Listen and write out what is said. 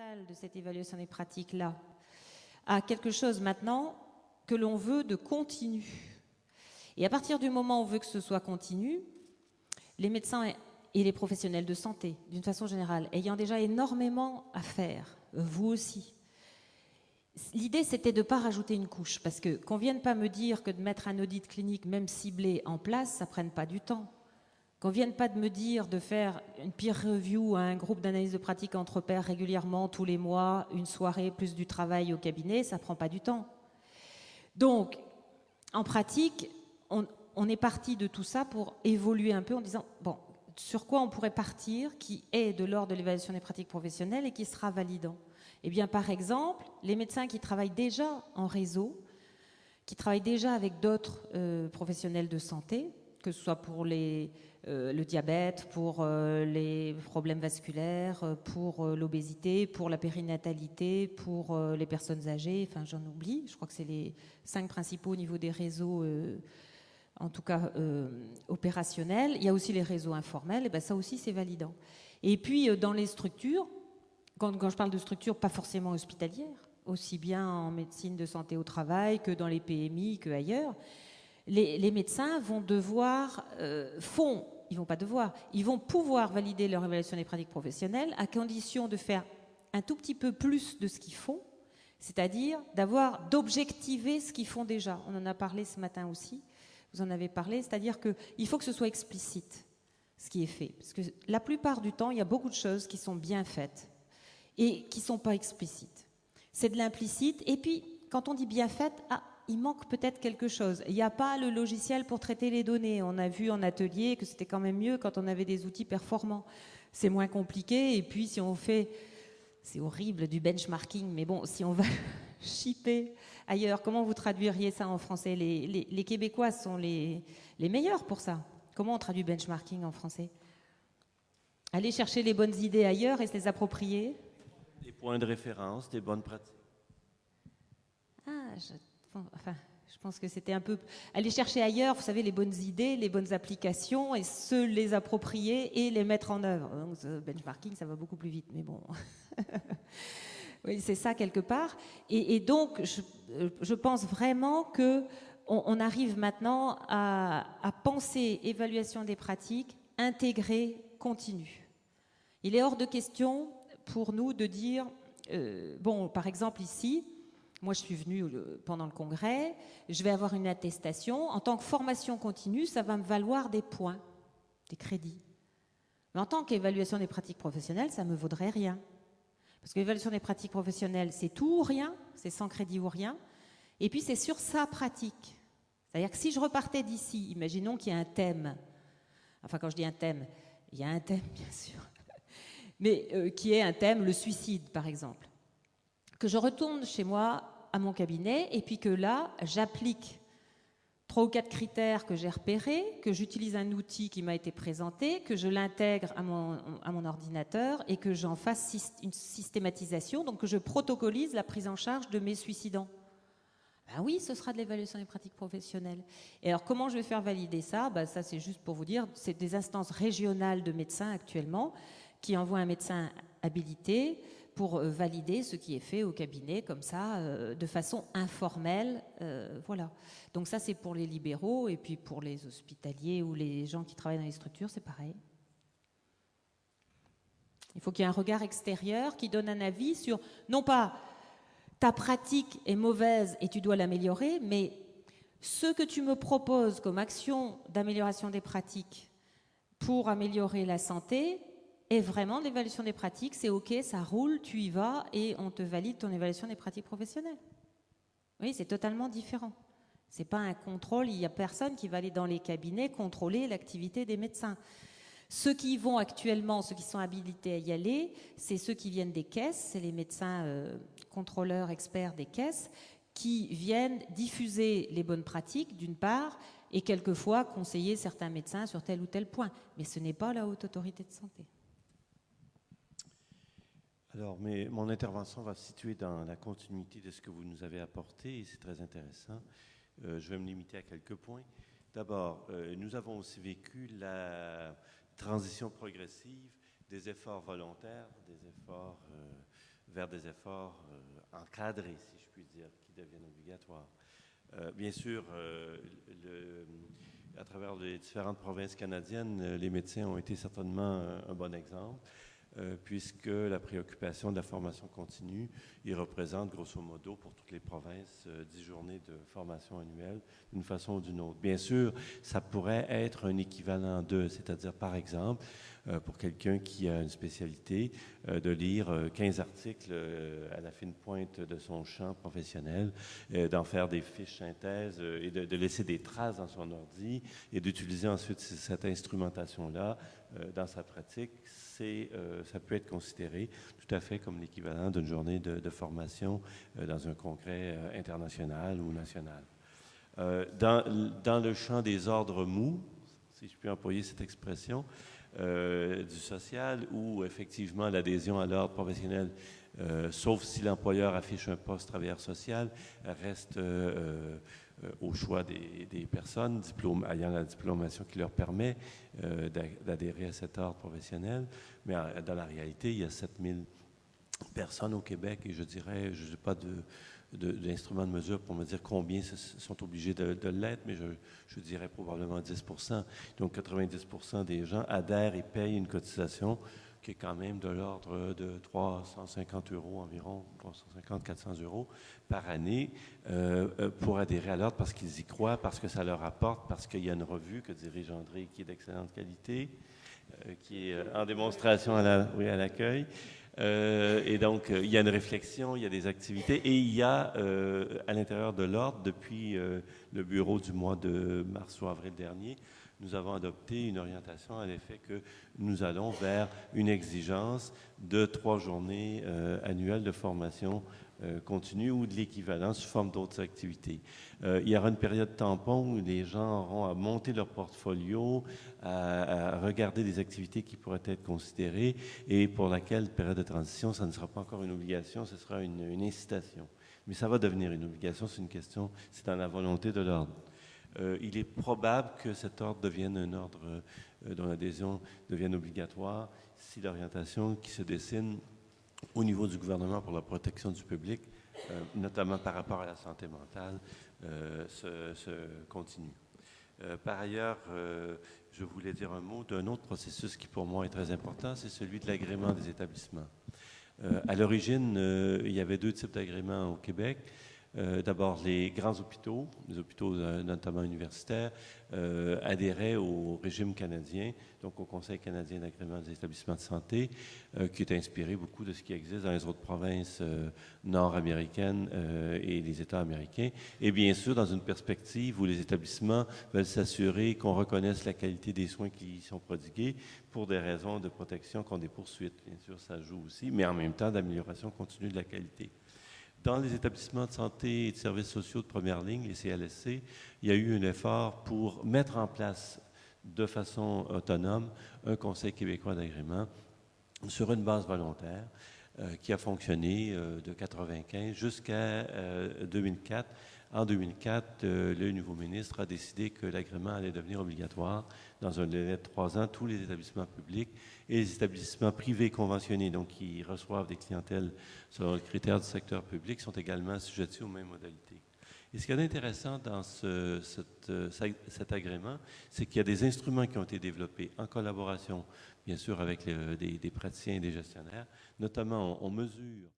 fondamentale de cette évaluation des pratiques-là à quelque chose maintenant que l'on veut de continu. Et à partir du moment où on veut que ce soit continu, les médecins et les professionnels de santé, d'une façon générale, ayant déjà énormément à faire, vous aussi, l'idée c'était de ne pas rajouter une couche, parce que qu'on ne vienne pas me dire que de mettre un audit clinique, même ciblé, en place, ça ne prenne pas du temps. Qu'on ne vienne pas de me dire de faire une peer review à un groupe d'analyse de pratique entre pairs régulièrement, tous les mois, une soirée plus du travail au cabinet, ça ne prend pas du temps. Donc, en pratique, on est parti de tout ça pour évoluer un peu en disant, bon, sur quoi on pourrait partir qui est de l'ordre de l'évaluation des pratiques professionnelles et qui sera validant? Eh bien, par exemple, les médecins qui travaillent déjà en réseau, qui travaillent déjà avec d'autres professionnels de santé, que ce soit pour le diabète, pour les problèmes vasculaires, pour l'obésité, pour la périnatalité, pour les personnes âgées, enfin j'en oublie, je crois que c'est les 5 principaux au niveau des réseaux, en tout cas opérationnels. Il y a aussi les réseaux informels, et ben ça aussi c'est validant. Et puis dans les structures, quand je parle de structures pas forcément hospitalières, aussi bien en médecine de santé au travail que dans les PMI, que ailleurs, les médecins vont devoir, ils vont pouvoir valider leur évaluation des pratiques professionnelles à condition de faire un tout petit peu plus de ce qu'ils font, c'est-à-dire d'objectiver ce qu'ils font déjà. On en a parlé ce matin aussi, vous en avez parlé, c'est-à-dire qu'il faut que ce soit explicite, ce qui est fait. Parce que la plupart du temps, il y a beaucoup de choses qui sont bien faites et qui ne sont pas explicites. C'est de l'implicite, et puis quand on dit bien faites, il manque peut-être quelque chose. Il n'y a pas le logiciel pour traiter les données. On a vu en atelier que c'était quand même mieux quand on avait des outils performants. C'est moins compliqué, et puis si on fait, c'est horrible, du benchmarking, mais bon, si on va shipper ailleurs, comment vous traduiriez ça en français? Les Québécois sont les meilleurs pour ça. Comment on traduit benchmarking en français? Aller chercher les bonnes idées ailleurs et se les approprier. Des points de référence, des bonnes pratiques. Je pense que c'était un peu aller chercher ailleurs, vous savez, les bonnes idées, les bonnes applications et se les approprier et les mettre en œuvre. Donc, ce benchmarking, ça va beaucoup plus vite, mais bon. Oui, c'est ça quelque part. Et donc, je pense vraiment que on arrive maintenant à penser évaluation des pratiques intégrée, continue. Il est hors de question pour nous de dire, bon, par exemple ici, moi je suis venue pendant le congrès, je vais avoir une attestation. En tant que formation continue, ça va me valoir des points, des crédits. Mais en tant qu'évaluation des pratiques professionnelles, ça ne me vaudrait rien. Parce que l'évaluation des pratiques professionnelles, c'est tout ou rien, c'est sans crédit ou rien. Et puis c'est sur sa pratique. C'est-à-dire que si je repartais d'ici, imaginons qu'il y a un thème, enfin quand je dis un thème, il y a un thème bien sûr, mais qui est un thème, le suicide par exemple, que je retourne chez moi à mon cabinet et puis que là, j'applique 3 ou 4 critères que j'ai repérés, que j'utilise un outil qui m'a été présenté, que je l'intègre à mon ordinateur et que j'en fasse une systématisation, donc que je protocolise la prise en charge de mes suicidants. Ben oui, ce sera de l'évaluation des pratiques professionnelles. Et alors, comment je vais faire valider ça? Ben, ça, c'est juste pour vous dire, c'est des instances régionales de médecins actuellement qui envoient un médecin habilité pour valider ce qui est fait au cabinet, comme ça, de façon informelle. Voilà. Donc ça, c'est pour les libéraux, et puis pour les hospitaliers ou les gens qui travaillent dans les structures, c'est pareil. Il faut qu'il y ait un regard extérieur qui donne un avis sur, non pas ta pratique est mauvaise et tu dois l'améliorer, mais ce que tu me proposes comme action d'amélioration des pratiques pour améliorer la santé est vraiment l'évaluation des pratiques, c'est ok, ça roule, tu y vas et on te valide ton évaluation des pratiques professionnelles. Oui, c'est totalement différent. C'est pas un contrôle, il n'y a personne qui va aller dans les cabinets contrôler l'activité des médecins. Ceux qui y vont actuellement, ceux qui sont habilités à y aller, c'est ceux qui viennent des caisses, c'est les médecins contrôleurs, experts des caisses, qui viennent diffuser les bonnes pratiques, d'une part, et quelquefois conseiller certains médecins sur tel ou tel point. Mais ce n'est pas la haute autorité de santé. Alors, mon intervention va se situer dans la continuité de ce que vous nous avez apporté, et c'est très intéressant. Je vais me limiter à quelques points. D'abord, nous avons aussi vécu la transition progressive des efforts volontaires, des efforts vers des efforts encadrés, si je puis dire, qui deviennent obligatoires. Bien sûr, à travers les différentes provinces canadiennes, les médecins ont été certainement un bon exemple, puisque la préoccupation de la formation continue, il représente grosso modo pour toutes les provinces 10 journées de formation annuelle d'une façon ou d'une autre. Bien sûr, ça pourrait être un équivalent de, c'est-à-dire par exemple, pour quelqu'un qui a une spécialité, de lire 15 articles à la fine pointe de son champ professionnel, d'en faire des fiches synthèses et de laisser des traces dans son ordi et d'utiliser ensuite cette instrumentation-là dans sa pratique. Ça peut être considéré tout à fait comme l'équivalent d'une journée de formation dans un congrès international ou national. Dans le champ des ordres mous, si je puis employer cette expression, du social, où effectivement l'adhésion à l'ordre professionnel, sauf si l'employeur affiche un poste travailleur social, reste au choix des personnes ayant la diplomation qui leur permet d'adhérer à cet ordre professionnel. Mais dans la réalité, il y a 7000 personnes au Québec et je dirais, je n'ai pas d'instrument de mesure pour me dire combien sont obligés de l'être, mais je dirais probablement 10%. Donc 90% des gens adhèrent et payent une cotisation qui est quand même de l'ordre de 350 € environ, 350-400 € par année pour adhérer à l'ordre parce qu'ils y croient, parce que ça leur apporte, parce qu'il y a une revue que dirige André qui est d'excellente qualité, qui est en démonstration à l'accueil. Et donc, il y a une réflexion, il y a des activités et il y a à l'intérieur de l'ordre, depuis le bureau du mois de mars ou avril dernier, nous avons adopté une orientation à l'effet que nous allons vers une exigence de 3 journées annuelles de formation continue ou de l'équivalent sous forme d'autres activités. Il y aura une période tampon où les gens auront à monter leur portfolio, à regarder des activités qui pourraient être considérées et pour laquelle, période de transition, ça ne sera pas encore une obligation, ce sera une incitation. Mais ça va devenir une obligation, c'est une question, c'est dans la volonté de l'ordre. Il est probable que cet ordre devienne un ordre dont l'adhésion devienne obligatoire si l'orientation qui se dessine au niveau du gouvernement pour la protection du public, notamment par rapport à la santé mentale, se continue. Par ailleurs, je voulais dire un mot d'un autre processus qui pour moi est très important, c'est celui de l'agrément des établissements. À l'origine, il y avait 2 types d'agréments au Québec. D'abord, les grands hôpitaux, les hôpitaux notamment universitaires, adhéraient au régime canadien, donc au Conseil canadien d'agrément des établissements de santé, qui est inspiré beaucoup de ce qui existe dans les autres provinces nord-américaines et les États américains. Et bien sûr, dans une perspective où les établissements veulent s'assurer qu'on reconnaisse la qualité des soins qui y sont prodigués pour des raisons de protection contre des poursuites. Bien sûr, ça joue aussi, mais en même temps d'amélioration continue de la qualité. Dans les établissements de santé et de services sociaux de première ligne, les CLSC, il y a eu un effort pour mettre en place de façon autonome un Conseil québécois d'agrément sur une base volontaire qui a fonctionné de 1995 jusqu'à 2004. En 2004, le nouveau ministre a décidé que l'agrément allait devenir obligatoire dans un délai de 3 ans, tous les établissements publics et les établissements privés conventionnés, donc qui reçoivent des clientèles selon le critère du secteur public, sont également assujettis aux mêmes modalités. Et ce qui est intéressant dans cet agrément, c'est qu'il y a des instruments qui ont été développés en collaboration, bien sûr, avec des praticiens et des gestionnaires. Notamment, on mesure